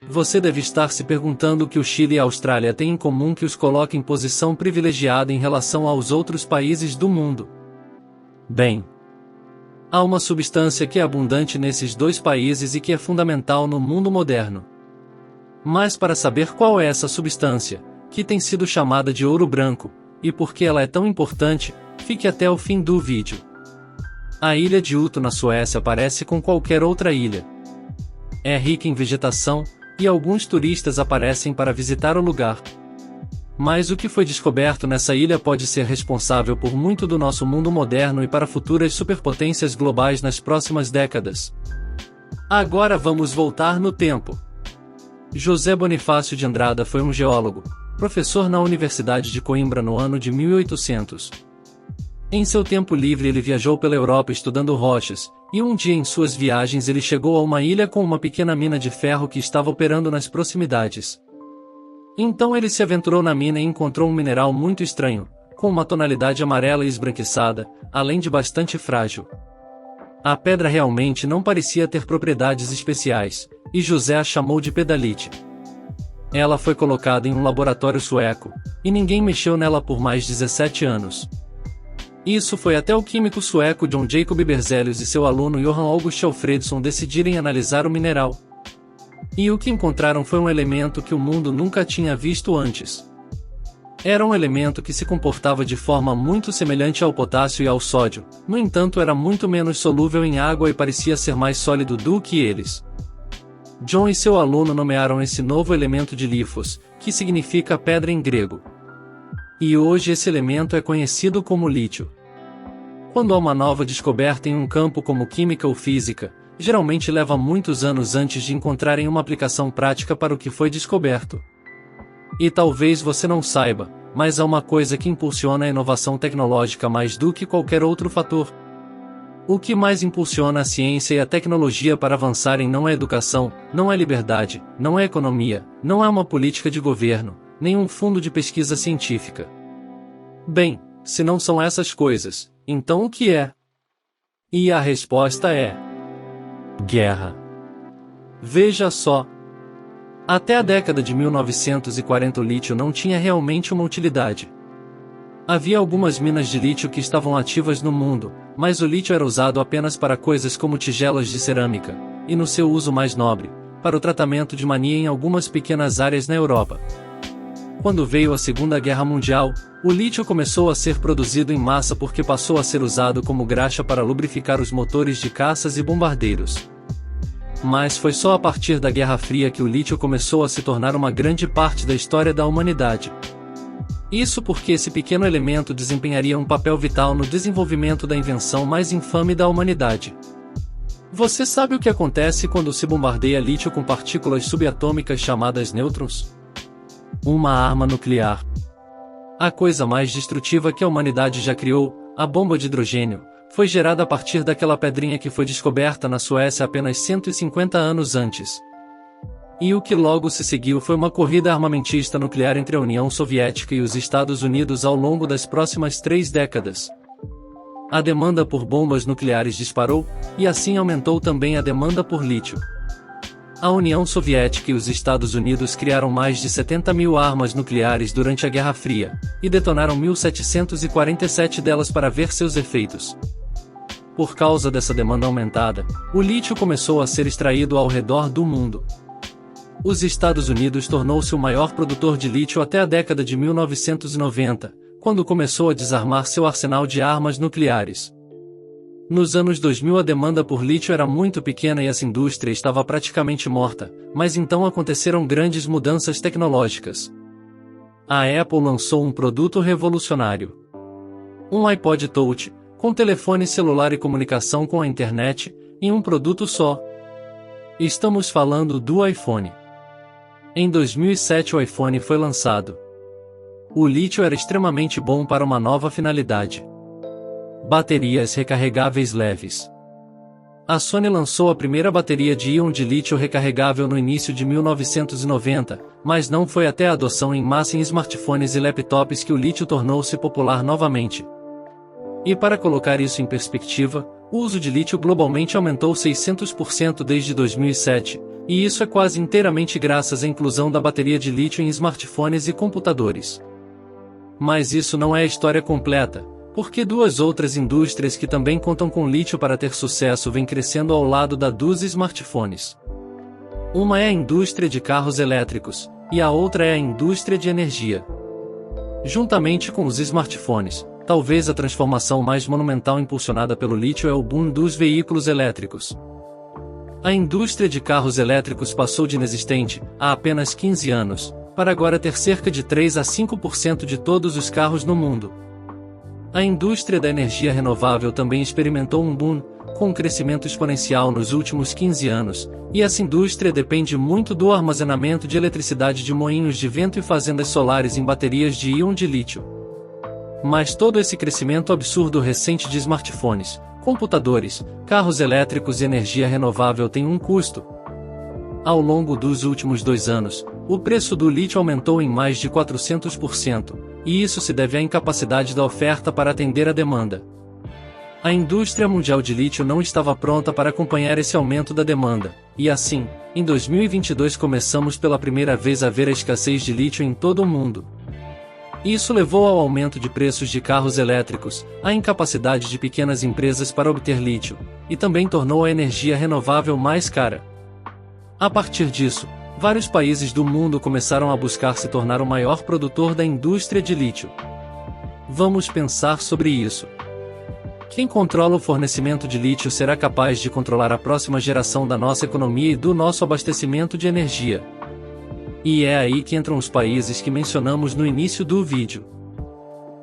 Você deve estar se perguntando o que o Chile e a Austrália têm em comum que os coloca em posição privilegiada em relação aos outros países do mundo. Bem, há uma substância que é abundante nesses dois países e que é fundamental no mundo moderno. Mas para saber qual é essa substância, que tem sido chamada de ouro branco, e por que ela é tão importante, fique até o fim do vídeo. A ilha de Uto na Suécia parece com qualquer outra ilha. É rica em vegetação, e alguns turistas aparecem para visitar o lugar. Mas o que foi descoberto nessa ilha pode ser responsável por muito do nosso mundo moderno e para futuras superpotências globais nas próximas décadas. Agora vamos voltar no tempo. José Bonifácio de Andrada foi um geólogo, professor na Universidade de Coimbra no ano de 1800. Em seu tempo livre ele viajou pela Europa estudando rochas, e um dia em suas viagens ele chegou a uma ilha com uma pequena mina de ferro que estava operando nas proximidades. Então ele se aventurou na mina e encontrou um mineral muito estranho, com uma tonalidade amarela e esbranquiçada, além de bastante frágil. A pedra realmente não parecia ter propriedades especiais, e José a chamou de pedalite. Ela foi colocada em um laboratório sueco, e ninguém mexeu nela por mais 17 anos. Isso foi até o químico sueco John Jacob Berzelius e seu aluno Johan August Alfredsson decidirem analisar o mineral. E o que encontraram foi um elemento que o mundo nunca tinha visto antes. Era um elemento que se comportava de forma muito semelhante ao potássio e ao sódio, no entanto era muito menos solúvel em água e parecia ser mais sólido do que eles. John e seu aluno nomearam esse novo elemento de Lifos, que significa pedra em grego. E hoje esse elemento é conhecido como lítio. Quando há uma nova descoberta em um campo como química ou física, geralmente leva muitos anos antes de encontrarem uma aplicação prática para o que foi descoberto. E talvez você não saiba, mas há uma coisa que impulsiona a inovação tecnológica mais do que qualquer outro fator. O que mais impulsiona a ciência e a tecnologia para avançarem não é educação, não é liberdade, não é economia, não é uma política de governo, nem um fundo de pesquisa científica. Bem, se não são essas coisas, então o que é? E a resposta é: guerra. Veja só. Até a década de 1940 o lítio não tinha realmente uma utilidade. Havia algumas minas de lítio que estavam ativas no mundo, mas o lítio era usado apenas para coisas como tigelas de cerâmica, e no seu uso mais nobre, para o tratamento de mania em algumas pequenas áreas na Europa. Quando veio a Segunda Guerra Mundial, o lítio começou a ser produzido em massa porque passou a ser usado como graxa para lubrificar os motores de caças e bombardeiros. Mas foi só a partir da Guerra Fria que o lítio começou a se tornar uma grande parte da história da humanidade. Isso porque esse pequeno elemento desempenharia um papel vital no desenvolvimento da invenção mais infame da humanidade. Você sabe o que acontece quando se bombardeia lítio com partículas subatômicas chamadas nêutrons? Uma arma nuclear. A coisa mais destrutiva que a humanidade já criou, a bomba de hidrogênio, foi gerada a partir daquela pedrinha que foi descoberta na Suécia apenas 150 anos antes. E o que logo se seguiu foi uma corrida armamentista nuclear entre a União Soviética e os Estados Unidos ao longo das próximas 3 décadas. A demanda por bombas nucleares disparou, e assim aumentou também a demanda por lítio. A União Soviética e os Estados Unidos criaram mais de 70 mil armas nucleares durante a Guerra Fria, e detonaram 1747 delas para ver seus efeitos. Por causa dessa demanda aumentada, o lítio começou a ser extraído ao redor do mundo. Os Estados Unidos tornou-se o maior produtor de lítio até a década de 1990, quando começou a desarmar seu arsenal de armas nucleares. Nos anos 2000 a demanda por lítio era muito pequena e essa indústria estava praticamente morta, mas então aconteceram grandes mudanças tecnológicas. A Apple lançou um produto revolucionário. Um iPod Touch, com telefone celular e comunicação com a internet, em um produto só. Estamos falando do iPhone. Em 2007 o iPhone foi lançado. O lítio era extremamente bom para uma nova finalidade: baterias recarregáveis leves. A Sony lançou a primeira bateria de íon de lítio recarregável no início de 1990, mas não foi até a adoção em massa em smartphones e laptops que o lítio tornou-se popular novamente. E para colocar isso em perspectiva, o uso de lítio globalmente aumentou 600% desde 2007, e isso é quase inteiramente graças à inclusão da bateria de lítio em smartphones e computadores. Mas isso não é a história completa, porque duas outras indústrias que também contam com lítio para ter sucesso vêm crescendo ao lado dos smartphones. Uma é a indústria de carros elétricos, e a outra é a indústria de energia. Juntamente com os smartphones, talvez a transformação mais monumental impulsionada pelo lítio é o boom dos veículos elétricos. A indústria de carros elétricos passou de inexistente, há apenas 15 anos, para agora ter cerca de 3 a 5% de todos os carros no mundo. A indústria da energia renovável também experimentou um boom, com um crescimento exponencial nos últimos 15 anos, e essa indústria depende muito do armazenamento de eletricidade de moinhos de vento e fazendas solares em baterias de íon de lítio. Mas todo esse crescimento absurdo recente de smartphones, computadores, carros elétricos e energia renovável tem um custo. Ao longo dos últimos 2 anos, o preço do lítio aumentou em mais de 400%, e isso se deve à incapacidade da oferta para atender a demanda. A indústria mundial de lítio não estava pronta para acompanhar esse aumento da demanda, e assim, em 2022 começamos pela primeira vez a ver a escassez de lítio em todo o mundo. Isso levou ao aumento de preços de carros elétricos, à incapacidade de pequenas empresas para obter lítio, e também tornou a energia renovável mais cara. A partir disso, vários países do mundo começaram a buscar se tornar o maior produtor da indústria de lítio. Vamos pensar sobre isso. Quem controla o fornecimento de lítio será capaz de controlar a próxima geração da nossa economia e do nosso abastecimento de energia. E é aí que entram os países que mencionamos no início do vídeo.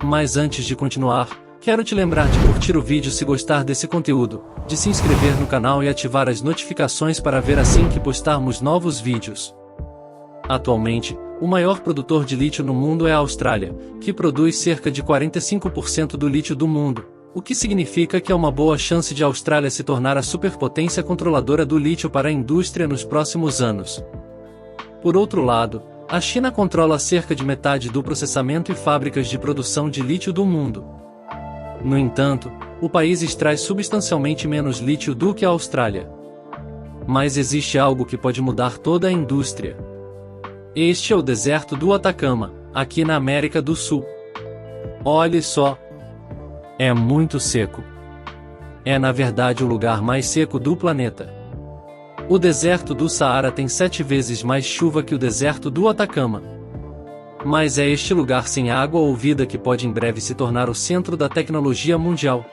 Mas antes de continuar, quero te lembrar de curtir o vídeo se gostar desse conteúdo, de se inscrever no canal e ativar as notificações para ver assim que postarmos novos vídeos. Atualmente, o maior produtor de lítio no mundo é a Austrália, que produz cerca de 45% do lítio do mundo, o que significa que há uma boa chance de a Austrália se tornar a superpotência controladora do lítio para a indústria nos próximos anos. Por outro lado, a China controla cerca de metade do processamento e fábricas de produção de lítio do mundo. No entanto, o país extrai substancialmente menos lítio do que a Austrália. Mas existe algo que pode mudar toda a indústria. Este é o deserto do Atacama, aqui na América do Sul. Olhe só! É muito seco. É na verdade o lugar mais seco do planeta. O deserto do Saara tem 7 vezes mais chuva que o deserto do Atacama. Mas é este lugar sem água ou vida que pode em breve se tornar o centro da tecnologia mundial.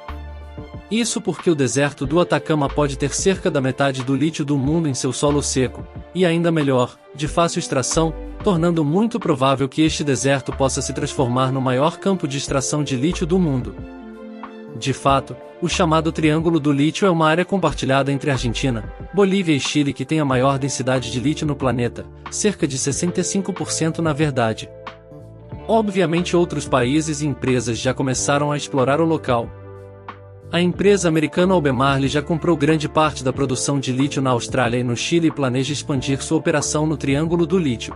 Isso porque o deserto do Atacama pode ter cerca da metade do lítio do mundo em seu solo seco, e ainda melhor, de fácil extração, tornando muito provável que este deserto possa se transformar no maior campo de extração de lítio do mundo. De fato, o chamado Triângulo do Lítio é uma área compartilhada entre Argentina, Bolívia e Chile que tem a maior densidade de lítio no planeta, cerca de 65% na verdade. Obviamente outros países e empresas já começaram a explorar o local. A empresa americana Albemarle já comprou grande parte da produção de lítio na Austrália e no Chile e planeja expandir sua operação no Triângulo do Lítio.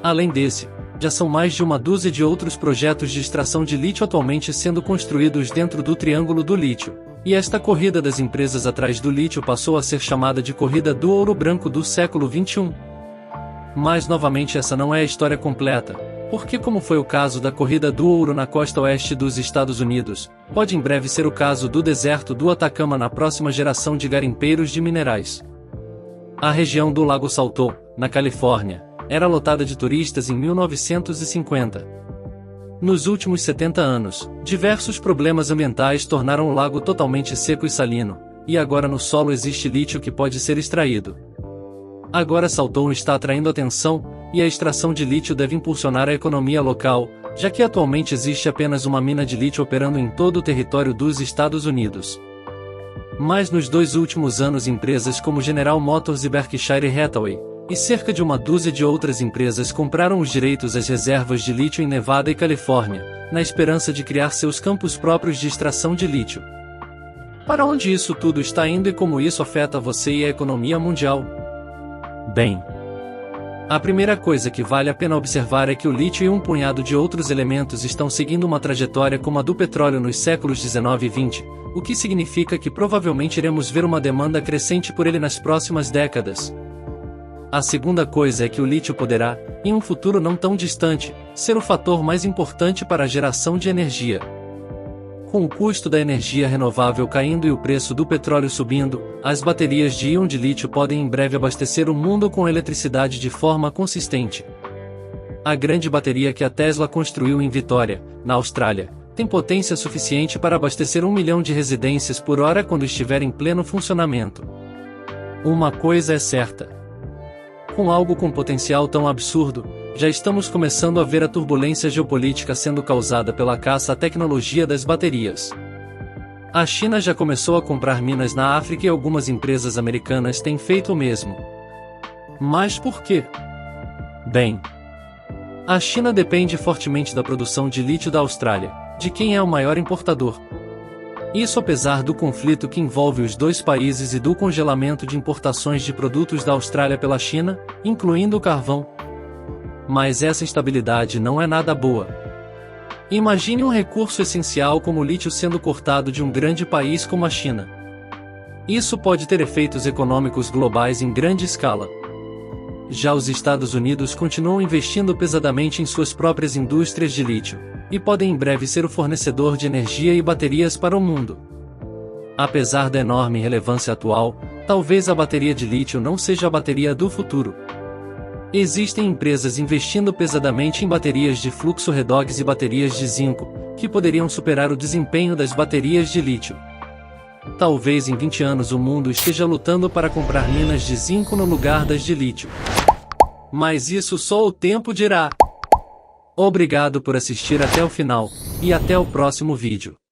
Além desse, já são mais de uma dúzia de outros projetos de extração de lítio atualmente sendo construídos dentro do Triângulo do Lítio, e esta corrida das empresas atrás do lítio passou a ser chamada de Corrida do Ouro Branco do século XXI. Mas novamente essa não é a história completa, porque como foi o caso da Corrida do Ouro na costa oeste dos Estados Unidos, pode em breve ser o caso do deserto do Atacama na próxima geração de garimpeiros de minerais. A região do Lago Salton, na Califórnia, era lotada de turistas em 1950. Nos últimos 70 anos, diversos problemas ambientais tornaram o lago totalmente seco e salino, e agora no solo existe lítio que pode ser extraído. Agora Salton está atraindo atenção, e a extração de lítio deve impulsionar a economia local, já que atualmente existe apenas uma mina de lítio operando em todo o território dos Estados Unidos. Mas nos 2 últimos anos empresas como General Motors e Berkshire Hathaway, e cerca de uma dúzia de outras empresas compraram os direitos às reservas de lítio em Nevada e Califórnia, na esperança de criar seus campos próprios de extração de lítio. Para onde isso tudo está indo e como isso afeta você e a economia mundial? Bem, a primeira coisa que vale a pena observar é que o lítio e um punhado de outros elementos estão seguindo uma trajetória como a do petróleo nos séculos 19 e 20, o que significa que provavelmente iremos ver uma demanda crescente por ele nas próximas décadas. A segunda coisa é que o lítio poderá, em um futuro não tão distante, ser o fator mais importante para a geração de energia. Com o custo da energia renovável caindo e o preço do petróleo subindo, as baterias de íon de lítio podem em breve abastecer o mundo com eletricidade de forma consistente. A grande bateria que a Tesla construiu em Vitória, na Austrália, tem potência suficiente para abastecer 1 milhão de residências por hora quando estiver em pleno funcionamento. Uma coisa é certa. Com algo com potencial tão absurdo, já estamos começando a ver a turbulência geopolítica sendo causada pela caça à tecnologia das baterias. A China já começou a comprar minas na África e algumas empresas americanas têm feito o mesmo. Mas por quê? Bem, a China depende fortemente da produção de lítio da Austrália, de quem é o maior importador. Isso apesar do conflito que envolve os dois países e do congelamento de importações de produtos da Austrália pela China, incluindo o carvão. Mas essa instabilidade não é nada boa. Imagine um recurso essencial como o lítio sendo cortado de um grande país como a China. Isso pode ter efeitos econômicos globais em grande escala. Já os Estados Unidos continuam investindo pesadamente em suas próprias indústrias de lítio, e podem em breve ser o fornecedor de energia e baterias para o mundo. Apesar da enorme relevância atual, talvez a bateria de lítio não seja a bateria do futuro. Existem empresas investindo pesadamente em baterias de fluxo redox e baterias de zinco, que poderiam superar o desempenho das baterias de lítio. Talvez em 20 anos o mundo esteja lutando para comprar minas de zinco no lugar das de lítio. Mas isso só o tempo dirá. Obrigado por assistir até o final, e até o próximo vídeo.